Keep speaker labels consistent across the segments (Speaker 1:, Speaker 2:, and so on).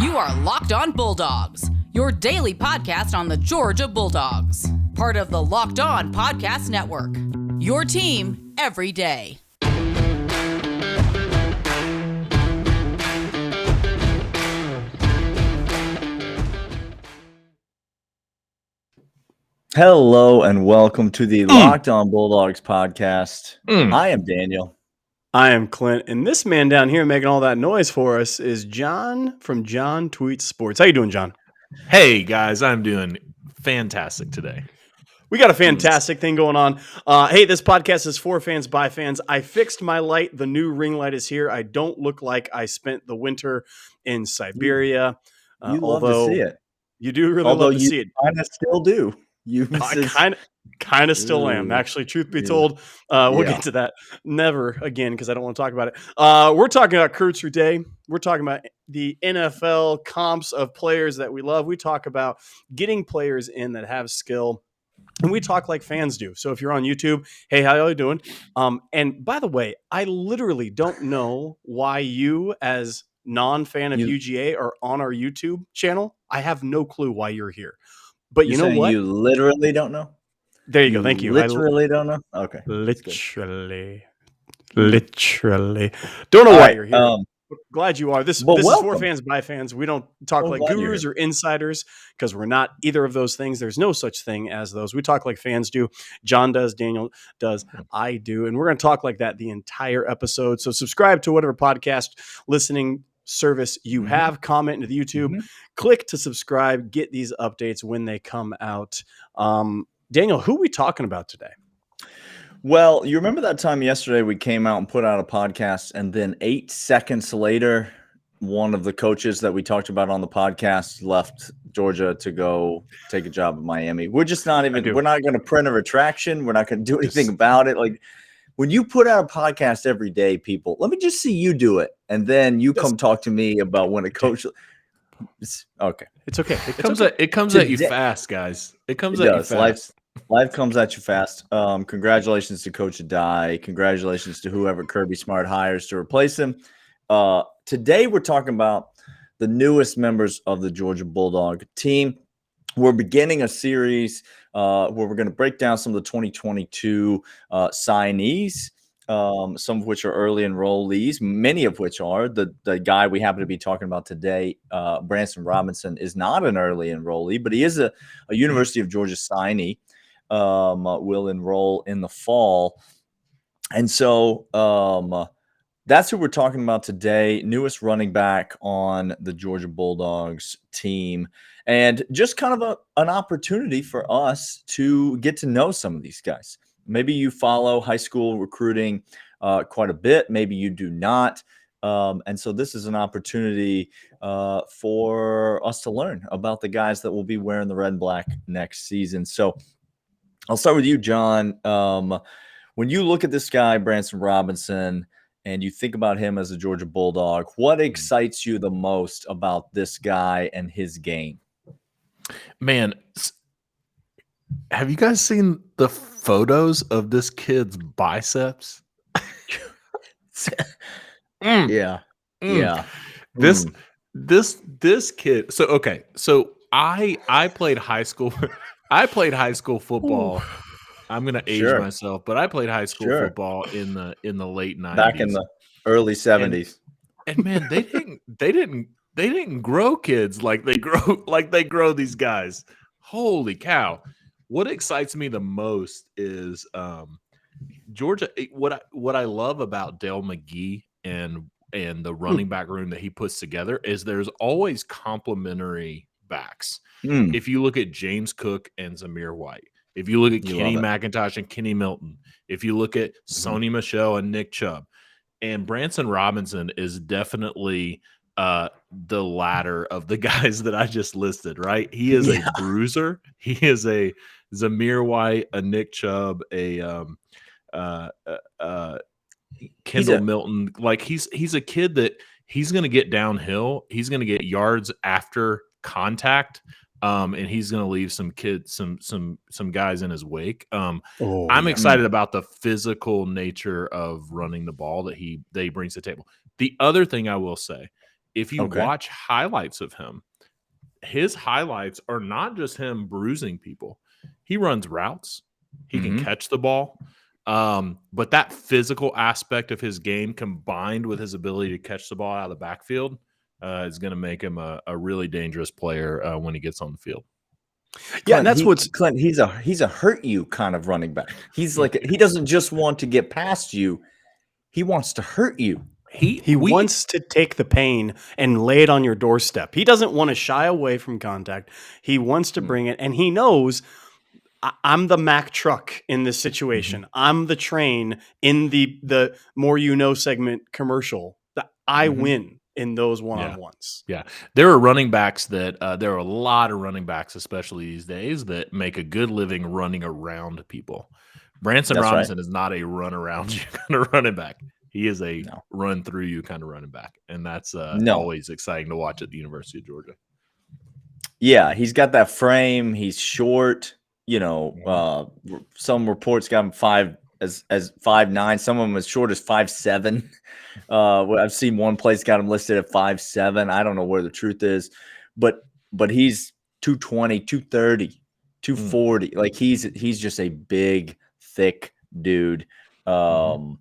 Speaker 1: You are Locked On Bulldogs, your daily podcast on the Georgia Bulldogs. Part of the Locked On Podcast Network. Your team every day.
Speaker 2: Hello and welcome to the Locked On Bulldogs podcast. I am Daniel.
Speaker 3: I am Clint, and this man down here making all that noise for us is John from John Tweets Sports. How you doing, John?
Speaker 4: Hey, guys, I'm doing fantastic today.
Speaker 3: We got a fantastic thing going on. Hey, this podcast is for fans, by fans. I fixed my light. The new ring light is here. I don't look like I spent the winter in Siberia.
Speaker 2: You love to see it.
Speaker 3: You do really love to see it.
Speaker 2: I still do.
Speaker 3: I kind of still am. Actually, truth be told, we'll get to that never again because I don't want to talk about it. We're talking about Kurt's Day. We're talking about the NFL comps of players that we love. We talk about getting players in that have skill. And we talk like fans do. So if you're on YouTube, hey, how you doing? And by the way, I literally don't know why you, as non-fan of UGA, are on our YouTube channel. I have no clue why you're here. But you know what?
Speaker 2: You literally don't know?
Speaker 3: There you go. Thank you.
Speaker 2: Literally don't know? Okay.
Speaker 3: Literally. Don't know why you're here. Glad you are. This is for fans, by fans. We don't talk like gurus or insiders because we're not either of those things. There's no such thing as those. We talk like fans do. John does, Daniel does, I do. And we're going to talk like that the entire episode. So subscribe to whatever podcast listening service you have, comment into the YouTube, click to subscribe, get these updates when they come out. Daniel, who are we talking about today?
Speaker 2: Well, you remember that time yesterday we came out and put out a podcast, and then 8 seconds later, one of the coaches that we talked about on the podcast left Georgia to go take a job at Miami. We're just not even, we're not going to print a retraction. We're not going to do anything about it. Like, when you put out a podcast every day, people, let me just see you do it. And then you come talk to me about when a coach. It's okay.
Speaker 3: It's okay.
Speaker 4: It comes at you fast, guys. It comes at you fast.
Speaker 2: Life comes at you fast. Congratulations to Coach Adai. Congratulations to whoever Kirby Smart hires to replace him. Today, we're talking about the newest members of the Georgia Bulldog team. We're beginning a series where we're going to break down some of the 2022 signees, some of which are early enrollees, many of which are. The guy we happen to be talking about today, Branson Robinson, is not an early enrollee, but he is a University of Georgia signee, will enroll in the fall. And so that's who we're talking about today, newest running back on the Georgia Bulldogs team. And just kind of an opportunity for us to get to know some of these guys. Maybe you follow high school recruiting quite a bit. Maybe you do not. And so this is an opportunity for us to learn about the guys that will be wearing the red and black next season. So I'll start with you, John. When you look at this guy, Branson Robinson, and you think about him as a Georgia Bulldog, what excites you the most about this guy and his game?
Speaker 4: Man, have you guys seen the photos of this kid's biceps?
Speaker 2: Yeah.
Speaker 4: This kid. So okay. So I played high school. I played high school football. I'm gonna age myself, but I played high school football in the late 90s,
Speaker 2: back in the early 70s.
Speaker 4: And man, they didn't grow kids like they grow these guys. Holy cow! What excites me the most is Georgia. What I love about Dale McGee and the running back room that he puts together is there's always complementary backs. If you look at James Cook and Zamir White, if you look at Kenny McIntosh and Kenny Milton, if you look at Sony Michel and Nick Chubb, and Branson Robinson is definitely the latter of the guys that I just listed, right? He is a bruiser. He is a Zamir White, a Nick Chubb, a Kendall Milton. Like he's a kid that he's going to get downhill. He's going to get yards after contact. And he's going to leave some guys in his wake. I'm excited about the physical nature of running the ball that he brings to the table. The other thing I will say if you watch highlights of him, his highlights are not just him bruising people. He runs routes. He can catch the ball. But that physical aspect of his game combined with his ability to catch the ball out of the backfield is going to make him a really dangerous player when he gets on the field.
Speaker 2: Yeah, and that's what's Clint. He's a hurt you kind of running back. He's like he doesn't just want to get past you; he wants to hurt you.
Speaker 3: He wants to take the pain and lay it on your doorstep. He doesn't want to shy away from contact. He wants to bring it, and he knows I'm the Mack truck in this situation. I'm the train in the more you know segment commercial. That I win in those one-on-ones.
Speaker 4: Yeah. There are running backs that there are a lot of running backs, especially these days, that make a good living running around people. Branson Robinson is not a run around you kind of running back. He is a run through you kind of running back. And that's always exciting to watch at the University of Georgia.
Speaker 2: Yeah, he's got that frame. He's short. You know, some reports got him 5'9". Some of them as short as 5'7". I've seen one place got him listed at 5'7". I don't know where the truth is, but he's 220, 230, 240. Like he's just a big, thick dude. And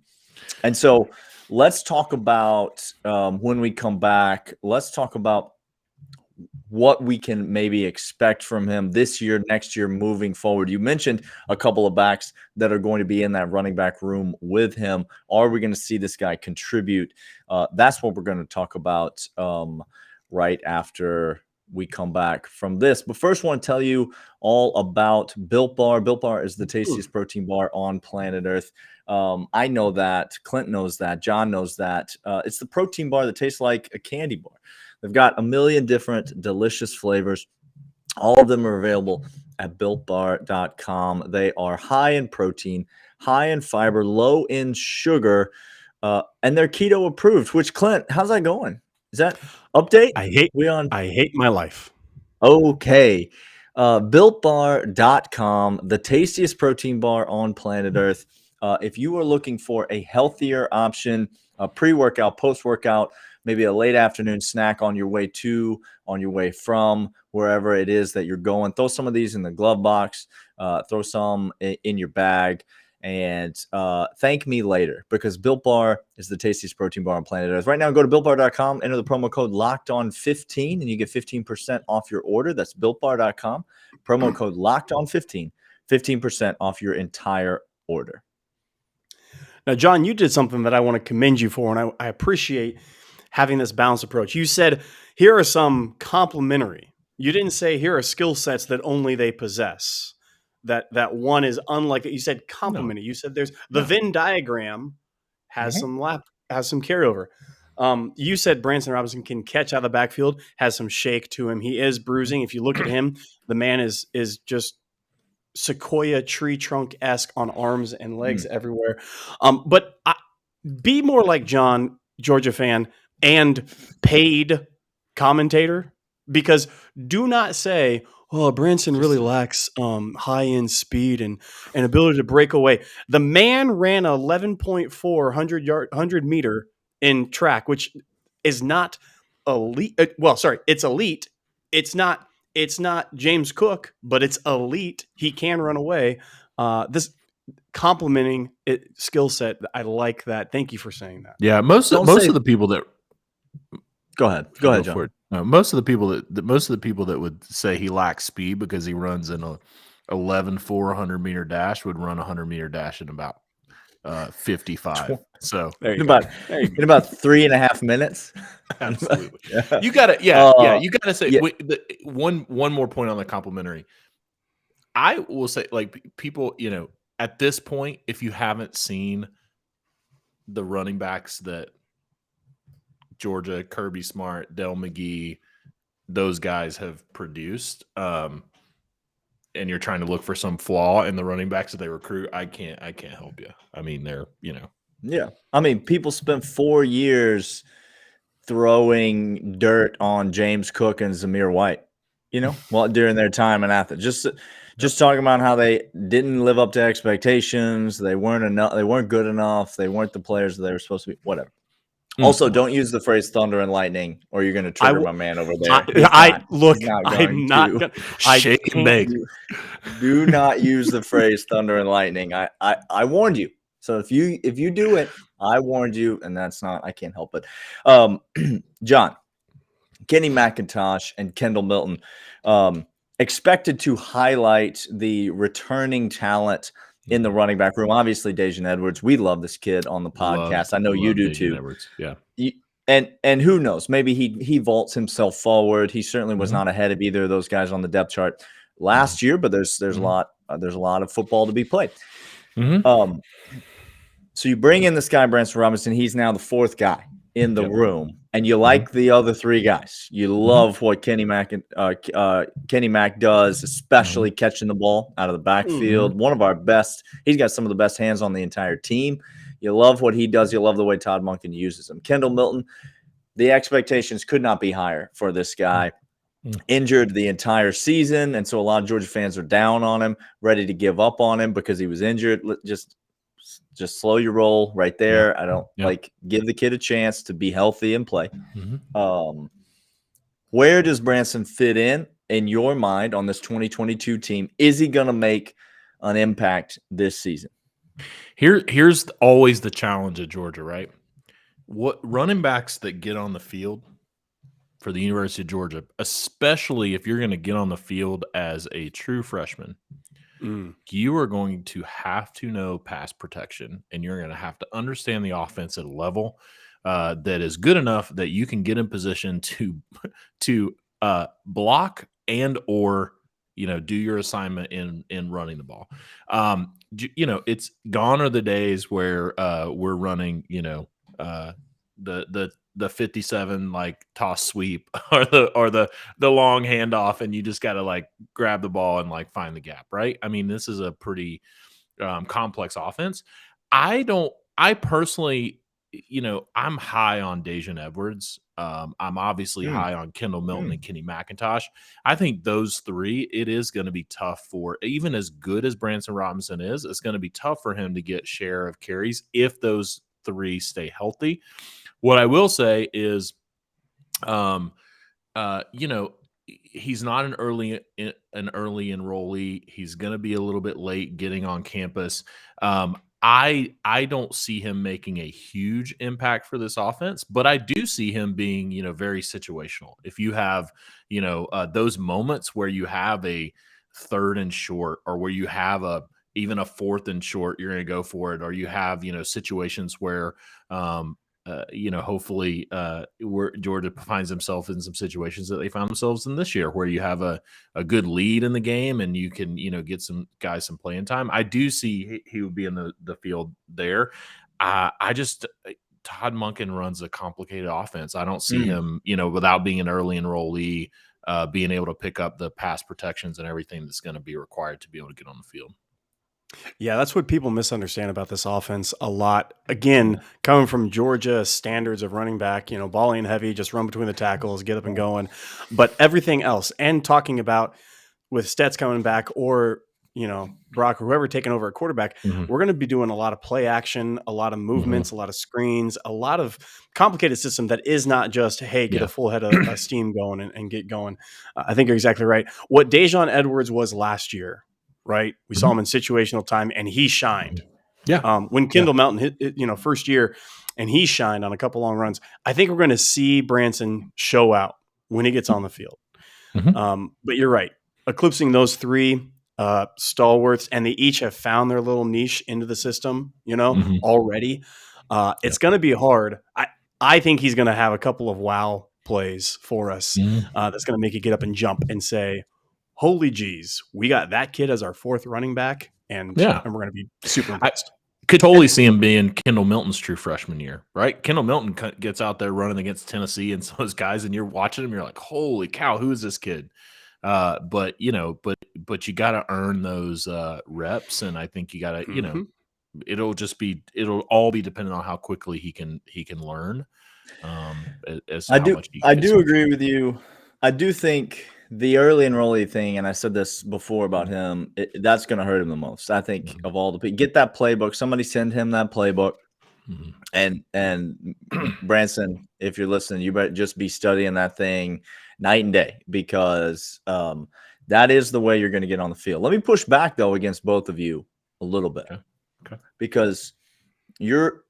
Speaker 2: so let's talk about when we come back. Let's talk about what we can maybe expect from him this year, next year, moving forward. You mentioned a couple of backs that are going to be in that running back room with him. Are we going to see this guy contribute? That's what we're going to talk about right after we come back from this. But first, I want to tell you all about Built Bar. Built Bar is the tastiest protein bar on planet Earth. I know that. Clint knows that. John knows that. It's the protein bar that tastes like a candy bar. They've got a million different delicious flavors. All of them are available at BuiltBar.com. They are high in protein, high in fiber, low in sugar, and they're keto approved. Which, Clint, how's that going? Is that update?
Speaker 3: I hate my life.
Speaker 2: Okay. BuiltBar.com, the tastiest protein bar on planet Earth. If you are looking for a healthier option, a pre-workout, post-workout, maybe a late afternoon snack on your way to, on your way from, wherever it is that you're going, throw some of these in the glove box, throw some in your bag, and thank me later, because Built Bar is the tastiest protein bar on planet Earth. Right now, go to BuiltBar.com, enter the promo code LOCKEDON15, and you get 15% off your order. That's BuiltBar.com, promo code LOCKEDON15, 15% off your entire order.
Speaker 3: Now, John, you did something that I want to commend you for, and I appreciate having this balanced approach. You said, here are some complementary. You didn't say, here are skill sets that only they possess. That one is unlike that. You said complementary. No. You said there's the Venn diagram has some carryover. You said Branson Robinson can catch out of the backfield, has some shake to him. He is bruising. If you look at him, the man is just sequoia tree trunk-esque on arms and legs everywhere. But be more like John, Georgia fan, and paid commentator, because do not say, oh, Branson really lacks high-end speed and ability to break away. The man ran 11.4 100 meter in track, which is not elite. It's elite. It's not James Cook, but it's elite. He can run away. This complimenting skill set, I like that. Thank you for saying that.
Speaker 4: Yeah, most of the people that
Speaker 2: go ahead, John.
Speaker 4: Most of the people that would say he lacks speed because he runs in a 11.4 meter dash would run a 100-meter dash in about 55. So
Speaker 2: in about 3.5 minutes.
Speaker 4: Absolutely. You gotta say one more point on the complimentary. I will say, like, people, at this point, if you haven't seen the running backs that Georgia, Kirby Smart, Del McGee, those guys have produced, and you're trying to look for some flaw in the running backs that they recruit, I can't help you. I mean, they're,
Speaker 2: Yeah. I mean, people spent 4 years throwing dirt on James Cook and Zamir White, during their time in Athens. Just talking about how they didn't live up to expectations. They weren't enough. They weren't good enough. They weren't the players that they were supposed to be. Whatever. Also, don't use the phrase thunder and lightning, or you're going to trigger my man over there.
Speaker 3: I'm not going to.
Speaker 4: Shake and bake.
Speaker 2: Do not use the phrase thunder and lightning. I warned you. So if you do it, I warned you, and I can't help it. John, Kenny McIntosh and Kendall Milton expected to highlight the returning talent in the running back room. Obviously, Daijun Edwards. We love this kid on the podcast. I know you do too.
Speaker 4: Edwards. Yeah.
Speaker 2: And who knows? Maybe he vaults himself forward. He certainly was not ahead of either of those guys on the depth chart last year, but there's a lot of football to be played. So you bring in this guy, Branson Robinson. He's now the fourth guy in the room, and you like the other three guys. You love what Kenny Mack does, especially catching the ball out of the backfield. One of our best. He's got some of the best hands on the entire team. You love what he does. You love the way Todd Monken uses him. Kendall Milton, the expectations could not be higher for this guy. Injured the entire season, and so a lot of Georgia fans are down on him, ready to give up on him because he was injured. Just slow your roll right there. I don't give the kid a chance to be healthy and play. Where does Branson fit in your mind on this 2022 team? Is he going to make an impact this season?
Speaker 4: Here's always the challenge at Georgia, right? What running backs that get on the field for the University of Georgia, especially if you're going to get on the field as a true freshman, you are going to have to know pass protection, and you're going to have to understand the offense at a level that is good enough that you can get in position to block and or do your assignment in running the ball. It's gone are the days where we're running the 57 like toss sweep or the long handoff, and you just got to like grab the ball and like find the gap, right? I mean, this is a pretty complex offense. I personally, I'm high on Daijun Edwards. I'm obviously high on Kendall Milton and Kenny McIntosh. I think those three, it is going to be tough for, even as good as Branson Robinson is, it's going to be tough for him to get share of carries if those three stay healthy. What I will say is, he's not an early enrollee. He's going to be a little bit late getting on campus. I don't see him making a huge impact for this offense, but I do see him being, very situational. If you have, those moments where you have a 3rd and short, or where you have even a 4th and short, you're going to go for it. Or you have, situations where, hopefully where Georgia finds himself in some situations that they found themselves in this year, where you have a good lead in the game and you can, get some guys some playing time. I do see he would be in the field there. Todd Monken runs a complicated offense. I don't see him, without being an early enrollee, being able to pick up the pass protections and everything that's going to be required to be able to get on the field.
Speaker 3: Yeah, that's what people misunderstand about this offense a lot. Again, coming from Georgia standards of running back, ball in heavy, just run between the tackles, get up and going. But everything else, and talking about with Stets coming back, or, Brock or whoever taking over at quarterback, we're going to be doing a lot of play action, a lot of movements, a lot of screens, a lot of complicated system that is not just, hey, get a full head of steam going and get going. I think you're exactly right. What Daijun Edwards was last year, right? We saw him in situational time, and he shined.
Speaker 4: Yeah.
Speaker 3: When Kendall Melton hit, first year, and he shined on a couple long runs. I think we're going to see Branson show out when he gets on the field. But you're right. Eclipsing those three stalwarts, and they each have found their little niche into the system, already. It's going to be hard. I think he's going to have a couple of wow plays for us that's going to make you get up and jump and say, holy geez, we got that kid as our 4th running back, and we're going to be super impressed.
Speaker 4: I could totally see him being Kendall Milton's true freshman year, right? Kendall Milton gets out there running against Tennessee and some of those guys, and you're watching him, you're like, holy cow, who is this kid? But you got to earn those reps, and I think you got to, it'll all be dependent on how quickly he can learn. I
Speaker 2: do agree with you. I do think the early enrollee thing, and I said this before about him, that's going to hurt him the most. I think of all the people, get that playbook. Somebody send him that playbook. And Branson, if you're listening, you better just be studying that thing night and day, because that is the way you're going to get on the field. Let me push back though against both of you a little bit, because you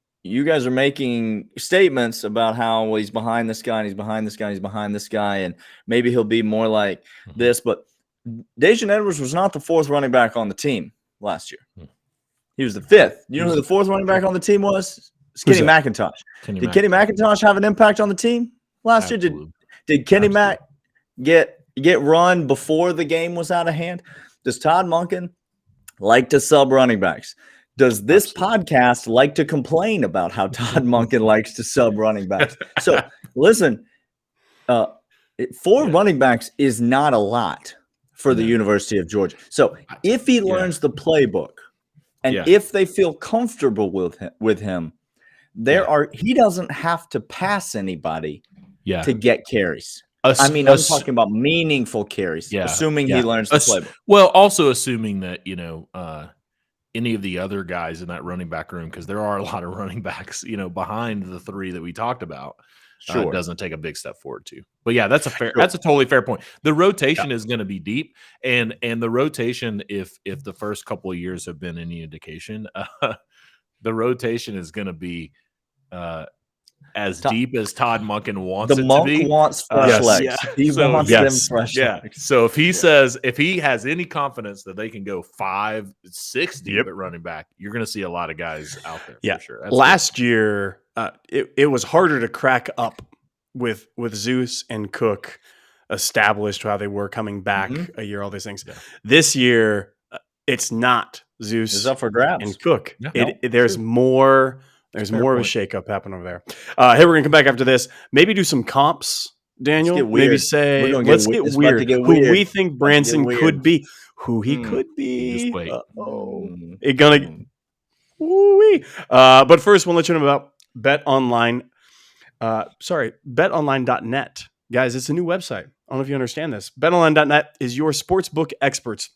Speaker 2: guys are making statements about how, well, he's behind this guy and he's behind this guy and he's behind this guy, and maybe he'll be more like this. But Daijun Edwards was not the fourth running back on the team last year. He was the fifth. You know who the fourth running back on the team was? It's Kenny McIntosh. Did Kenny McIntosh have an impact on the team last year? Did Kenny Mac get run before the game was out of hand? Does Todd Monken like to sub running backs? Does this podcast like to complain about how Todd Monken likes to sub running backs? So listen, 4 running backs is not a lot for the University of Georgia. So if he learns the playbook, and if they feel comfortable with him, he doesn't have to pass anybody to get carries. I mean, I'm talking about meaningful carries, assuming he learns the playbook.
Speaker 4: Well, also assuming that, any of the other guys in that running back room, because there are a lot of running backs, behind the 3 that we talked about, doesn't take a big step forward too. But yeah, that's a totally fair point. The rotation is going to be deep, and the rotation, if the first couple of years have been any indication, the rotation is going to be as deep as Todd Monken wants it to be.
Speaker 2: The Monk wants fresh legs. He wants them fresh legs.
Speaker 4: So if he says, if he has any confidence that they can go 5, 6 deep at running back, you're going to see a lot of guys out there. For sure. That's
Speaker 3: last year, it was harder to crack up with Zeus and Cook established how they were coming back a year, all these things. This year, it's not Zeus
Speaker 2: it's up for grabs.
Speaker 3: and Cook. There's more. There's more of a shakeup happening over there. Hey, we're going to come back after this. Maybe do some comps, Daniel. Maybe say, let's get weird. Who we think Branson could be. Who he could be.
Speaker 4: Just wait.
Speaker 3: It's going to. But first, we'll let you know about betonline.net. Guys, it's a new website. I don't know if you understand this. betonline.net is your sportsbook experts.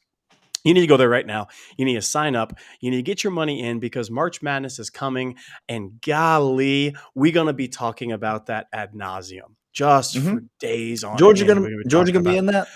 Speaker 3: You need to go there right now. You need to sign up. You need to get your money in, because March Madness is coming. And golly, we're going to be talking about that ad nauseum just for days on.
Speaker 2: Georgia going to be in that?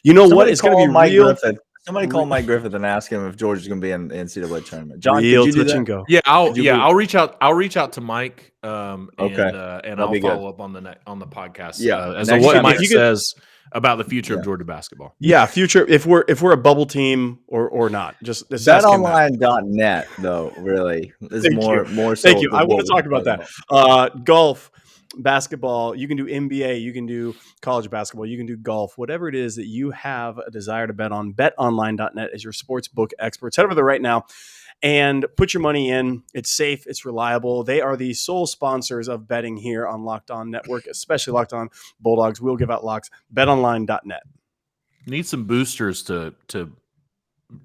Speaker 3: You know what? It's going to be
Speaker 2: Mike
Speaker 3: real.
Speaker 2: Griffith. Somebody call Mike Griffith and ask him if Georgia's going to be in the NCAA tournament. John,
Speaker 3: real
Speaker 2: did you do
Speaker 3: touch
Speaker 2: that?
Speaker 3: and go.
Speaker 4: Yeah, I'll reach out. I'll reach out to Mike. And I'll follow up on the podcast. As to what Mike says about the future of Georgia basketball.
Speaker 3: Yeah, future. If we're a bubble team or not, just
Speaker 2: betonline.net though really is more.
Speaker 3: Thank you. I want to talk about that. Golf, basketball. You can do NBA. You can do college basketball. You can do golf. Whatever it is that you have a desire to bet on, betonline.net is your sports book experts. Head over there right now and put your money in. It's safe. It's reliable. They are the sole sponsors of betting here on Locked On Network, especially Locked On Bulldogs. We'll give out locks. BetOnline.net.
Speaker 4: Need some boosters to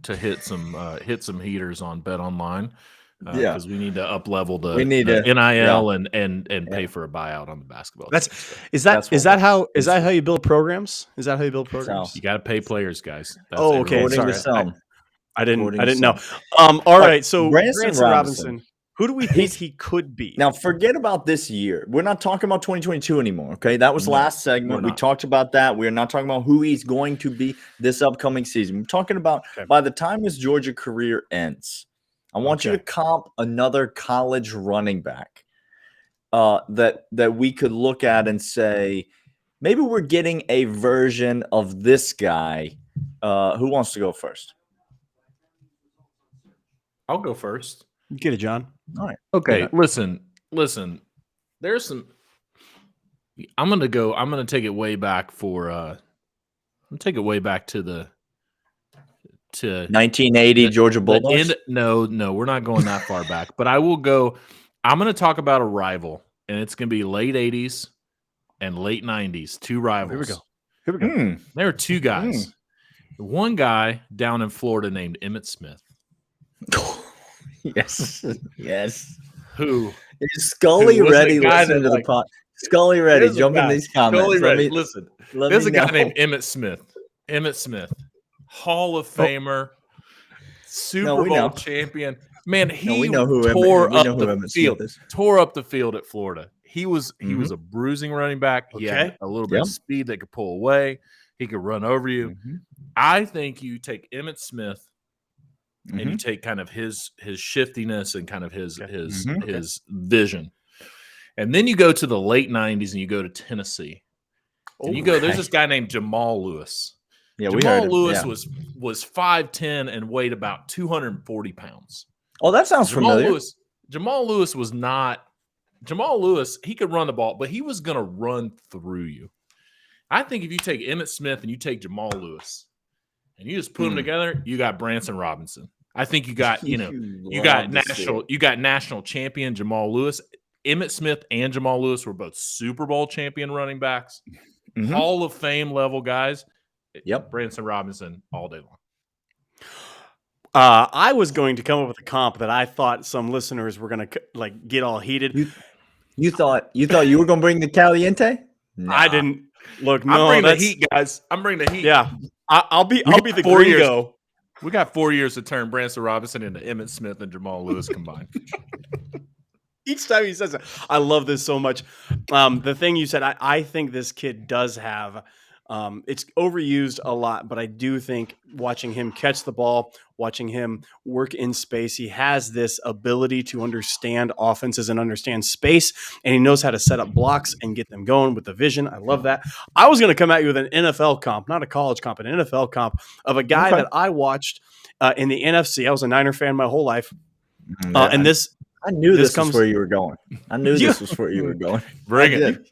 Speaker 4: hit some heaters on BetOnline. Because we need to up level the NIL and pay for a buyout on the basketball.
Speaker 3: Is that how you build programs? Is that how you build programs?
Speaker 4: You got to pay players, guys. That's
Speaker 3: okay. Sorry. I didn't know. All right. So Branson Robinson, who do we think he could be?
Speaker 2: Now, forget about this year. We're not talking about 2022 anymore. Okay, that was last segment. We talked about that. We're not talking about who he's going to be this upcoming season. We're talking about by the time his Georgia career ends. I want you to comp another college running back that we could look at and say, maybe we're getting a version of this guy. Who wants to go first?
Speaker 4: I'll go first.
Speaker 3: Get it, John.
Speaker 2: All right.
Speaker 4: Okay. Listen. There's some. I'm gonna take it way back to
Speaker 2: 1980 Georgia Bulldogs.
Speaker 4: No, we're not going that far back. But I will go. I'm going to talk about a rival, and it's going to be late 80s and late 90s. 2 rivals.
Speaker 3: Here we go.
Speaker 4: There are 2 guys. One guy down in Florida named Emmett Smith.
Speaker 2: Yes.
Speaker 4: Who
Speaker 2: is Scully ready? Listen to the pod. Scully ready. Jump in these comments.
Speaker 4: Scully ready. Listen. There's a guy named Emmett Smith. Hall of Famer, Super Bowl champion. Man, he
Speaker 2: we know who
Speaker 4: tore up the
Speaker 2: Emmett
Speaker 4: field.
Speaker 2: Smith is.
Speaker 4: Tore up the field at Florida. He was a bruising running back. He had
Speaker 3: Okay.
Speaker 4: a little bit of speed that could pull away. He could run over you. I think you take Emmett Smith and you take kind of his shiftiness and kind of his vision. And then you go to the late 90s and you go to Tennessee. And you go, there's this guy named Jamal Lewis.
Speaker 2: Yeah,
Speaker 4: Jamal Lewis was 5'10" and weighed about 240 pounds.
Speaker 2: Oh, that sounds familiar.
Speaker 4: Jamal Lewis was not – Jamal Lewis, he could run the ball, but he was going to run through you. I think if you take Emmett Smith and you take Jamal Lewis and you just put them together, you got Branson Robinson. I think you got, you got national champion Jamal Lewis. Emmett Smith and Jamal Lewis were both Super Bowl champion running backs, Hall of Fame level guys.
Speaker 2: Yep.
Speaker 4: Branson Robinson all day long.
Speaker 3: I was going to come up with a comp that I thought some listeners were going to get all heated.
Speaker 2: You thought you were going to bring the Caliente?
Speaker 3: Nah. I didn't. Look, no,
Speaker 4: I'm bringing the heat, guys. I'm bringing the heat.
Speaker 3: Yeah, I'll be the gringo.
Speaker 4: We got 4 years to turn Branson Robinson into Emmett Smith and Jamal Lewis combined.
Speaker 3: Each time he says it, I love this so much. The thing you said, I think this kid does have. It's overused a lot, but I do think watching him catch the ball, watching him work in space, he has this ability to understand offenses and understand space, and he knows how to set up blocks and get them going with the vision. I love that. I was going to come at you with an NFL comp, not a college comp, an NFL comp of a guy that I watched in the NFC. I was a Niner fan my whole life. And this –
Speaker 2: I knew this was where you were going. I knew this was where you were going.
Speaker 4: Bring it.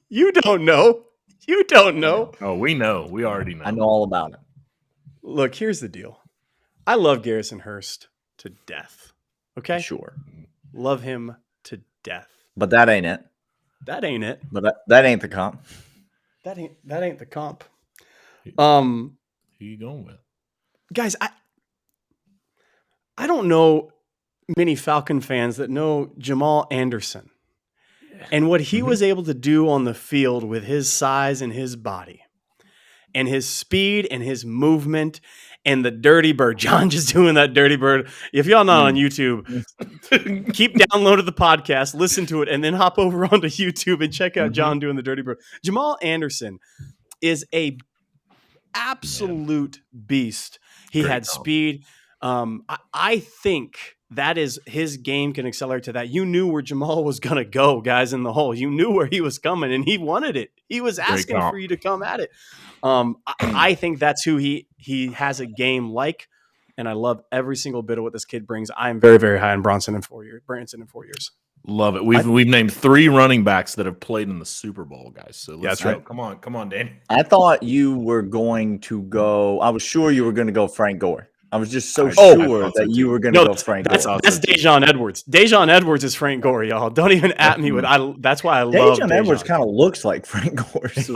Speaker 3: You don't know. You don't know.
Speaker 4: Oh, we know. We already know.
Speaker 2: I know all about it.
Speaker 3: Look, here's the deal. I love Garrison Hurst to death. Okay?
Speaker 2: Sure.
Speaker 3: Love him to death.
Speaker 2: But that ain't it.
Speaker 3: That ain't it.
Speaker 2: But that ain't the comp.
Speaker 3: That ain't the comp.
Speaker 4: Who you going with?
Speaker 3: Guys, I don't know many Falcon fans that know Jamal Anderson. And what he was able to do on the field with his size and his body and his speed and his movement and the dirty bird. John just doing that dirty bird. If y'all not on YouTube, keep downloading the podcast, listen to it, and then hop over onto YouTube and check out John doing the dirty bird. Jamal Anderson is a absolute beast. He had speed. I think that is his game can accelerate to that. You knew where Jamal was going to go, guys, in the hole. You knew where he was coming, and he wanted it. He was asking for you to come at it. I think that's who he has a game like, and I love every single bit of what this kid brings. I am very, very high on Branson in 4 years.
Speaker 4: Love it. We've named 3 running backs that have played in the Super Bowl, guys. So that's right. Come on, Danny.
Speaker 2: I thought you were going to go. I was sure you were going to go Frank Gore. I was just so sure that you were going to go Frank Gore.
Speaker 3: That's Dejon Edwards. Dejon Edwards is Frank Gore, y'all. Don't even at me with. That's why I love
Speaker 2: Dejon Edwards. Kind of looks like Frank Gore. So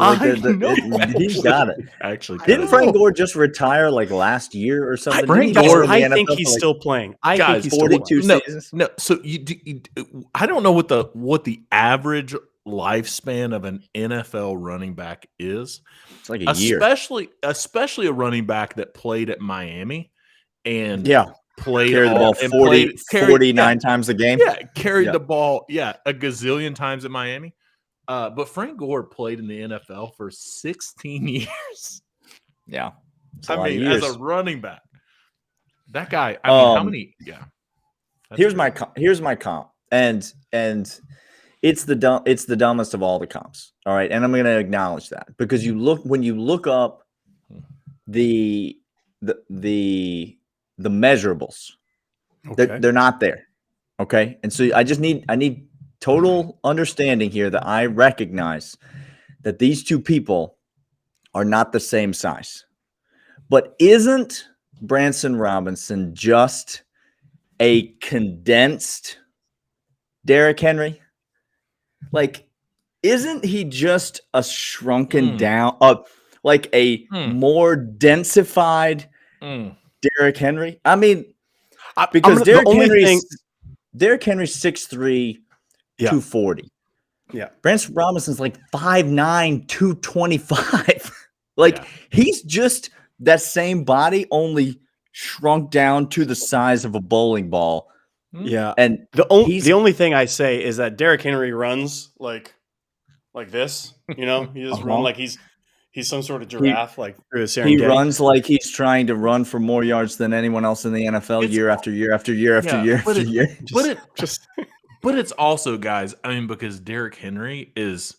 Speaker 2: he's got it.
Speaker 4: Actually,
Speaker 2: didn't Frank Gore just retire like last year or something?
Speaker 3: I think he's still playing. I think he's
Speaker 2: 42 seasons.
Speaker 4: No, so I don't know what the average lifespan of an NFL running back is.
Speaker 2: It's like a year,
Speaker 4: especially a running back that played at Miami. And
Speaker 2: played the ball 49 times a game.
Speaker 4: Yeah, carried the ball, a gazillion times at Miami. But Frank Gore played in the NFL for 16 years.
Speaker 2: Yeah.
Speaker 4: As a running back. That guy, how many? Yeah.
Speaker 2: Here's my comp. And it's the dumbest of all the comps. All right. And I'm going to acknowledge that because when you look up the measurables, they're not there. Okay. And so I need total understanding here that I recognize that these two people are not the same size. But isn't Branson Robinson just a condensed Derrick Henry? Like, isn't he just a shrunken down, like a more densified Derrick Henry? I mean, because Derrick Henry's 6'3", 240.
Speaker 3: Yeah.
Speaker 2: Branson Robinson's like 5'9", 225. He's just that same body, only shrunk down to the size of a bowling ball.
Speaker 3: Yeah.
Speaker 2: And
Speaker 3: The only thing I say is that Derrick Henry runs like this. You know, he just run like he's some sort of giraffe, like through the Serengeti.
Speaker 2: He runs like he's trying to run for more yards than anyone else in the NFL year after year after year after year after year.
Speaker 4: But it's also, guys, I mean, because Derrick Henry is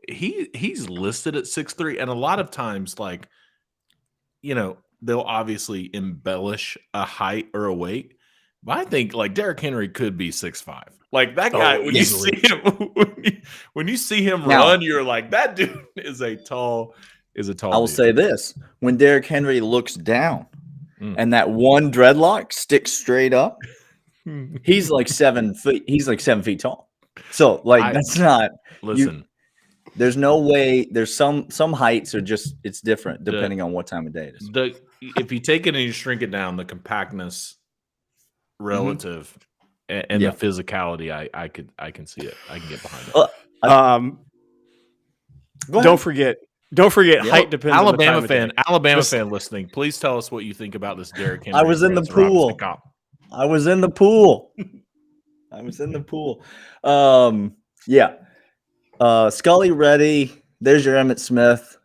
Speaker 4: he's listed at 6'3", and a lot of times, like, you know, they'll obviously embellish a height or a weight. But I think like Derrick Henry could be 6'5". Like that guy, when you see him run, you're like, that dude is a tall
Speaker 2: I will say this: when Derrick Henry looks down and that one dreadlock sticks straight up, he's like 7 feet. He's like 7 feet tall. So like that's not
Speaker 4: listen.
Speaker 2: There's no way. There's some heights are just it's different depending on what time of day it is.
Speaker 4: If you take it and you shrink it down, the compactness relative and the physicality, I can see it. I can get behind it.
Speaker 3: Don't forget height depends on the time of day.
Speaker 4: Alabama fan listening, please tell us what you think about this Derrick Henry.
Speaker 2: I was in the pool. I was in the pool. Yeah. Scully ready. There's your Emmett Smith.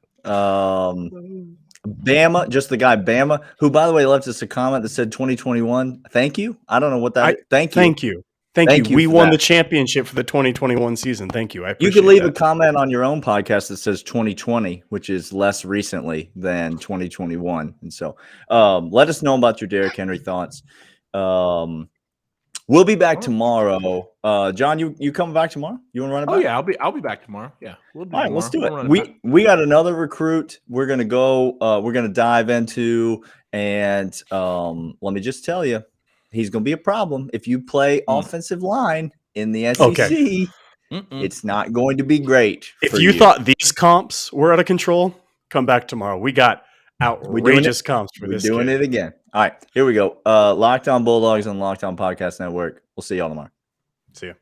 Speaker 2: Bama, just the guy Bama, who by the way left us a comment that said 2021. Thank you. I don't know what that is. Thank you.
Speaker 3: We won the championship for the 2021 season. Thank you. I appreciate
Speaker 2: You can leave a comment on your own podcast that says 2020, which is less recently than 2021. And so let us know about your Derrick Henry thoughts. We'll be back tomorrow. John, you coming back tomorrow? You want to run it back?
Speaker 4: Oh yeah, I'll be back tomorrow. Yeah, we'll do.
Speaker 2: All right, let's do it. We got another recruit. We're gonna go. We're gonna dive into, and let me just tell you, he's gonna be a problem if you play offensive line in the SEC.
Speaker 3: Okay.
Speaker 2: It's not going to be great.
Speaker 3: If you thought these comps were out of control, come back tomorrow. We got outrageous comps for this.
Speaker 2: We're doing it again. All right, here we go. Locked On Bulldogs on Locked On Podcast Network. We'll see y'all tomorrow.
Speaker 3: See ya.